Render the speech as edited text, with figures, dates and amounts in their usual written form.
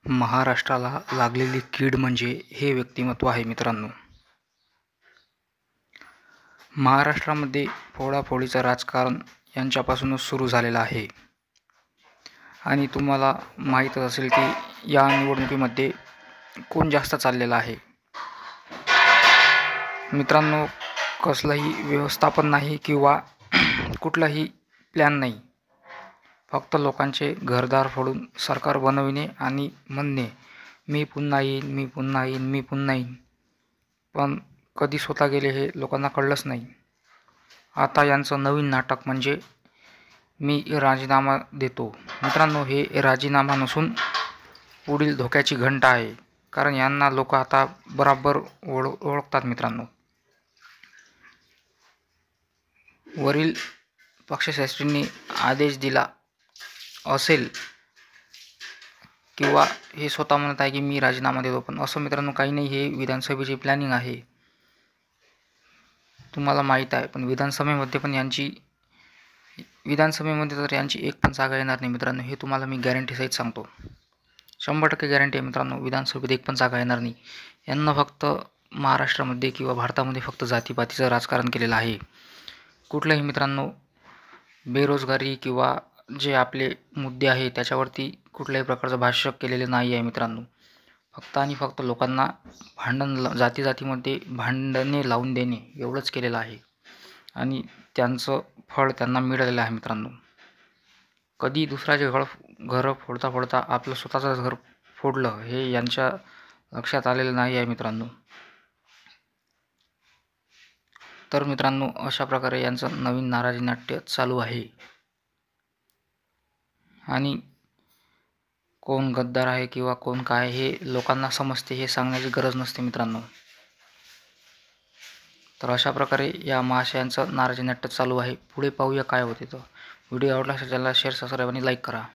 महाराष्ट्राला लागलेली कीड म्हणजे हे व्यक्तिमत्व आहे मित्रांनो. महाराष्ट्रामध्ये फोडाफोडीचं राजकारण यांच्यापासूनच सुरू झालेलं आहे आणि तुम्हाला माहीतच असेल की या निवडणुकीमध्ये कोण जास्त चाललेला आहे. मित्रांनो, कसलंही व्यवस्थापन नाही किंवा कुठलाही प्लॅन नाही. फक्त लोकांचे घरदार फोडून सरकार बनविणे आणि म्हणणे मी पुन्हा येईन, मी पुन्हा येईन, मी पुन्हा येईन. पण कधी स्वतः गेले हे लोकांना कळलंच नाही. आता यांचं नवीन नाटक म्हणजे मी राजीनामा देतो. मित्रांनो, हे राजीनामा नसून पुढील धोक्याची घंटा आहे. कारण यांना लोक आता बराबर ओळखतात मित्रांनो. वरील पक्षश्रेष्ठींनी आदेश दिला असेल किंवा हे स्वतः म्हणत आहे की मी राजीनामा देतो, पण असं मित्रांनो काही नाही. हे विधानसभेची प्लॅनिंग आहे, तुम्हाला माहीत आहे. पण विधानसभेमध्ये तर यांची एक पण जागा येणार नाही मित्रांनो. हे तुम्हाला मी गॅरंटीसहित सांगतो. 100% गॅरंटी आहे मित्रांनो. विधानसभेत एक पण जागा येणार नाही. यांना फक्त महाराष्ट्रामध्ये किंवा भारतामध्ये फक्त जातीपातीचं राजकारण केलेलं आहे. कुठलंही मित्रांनो बेरोजगारी किंवा जे आपले मुद्दे आहे त्याच्यावरती कुठल्याही प्रकारचं भाष्य केलेलं नाही आहे मित्रांनो. फक्त आणि फक्त लोकांना जातीमध्ये भांडणे लावून देणे एवढंच केलेलं आहे आणि त्यांचं फळ त्यांना मिळालेलं आहे मित्रांनो. कधी दुसऱ्याचे घर फोडता फोडता आपलं स्वतःचं घर फोडलं हे यांच्या लक्षात आलेलं नाही आहे मित्रांनो. तर मित्रांनो, अशा प्रकारे यांचं नवीन नाराजी नाट्य चालू आहे आणि कोण गद्दार आहे किंवा कोण काय हे लोकांना समजते, हे सांगण्याची गरज नसते मित्रांनो. तर अशा प्रकारे या महाशयांचं नाराजी नाट्य चालू आहे. पुढे पाहूया काय होते. तर व्हिडिओ आवडला असेल चॅनलला शेअर, सबस्क्राईब आणि लाईक करा.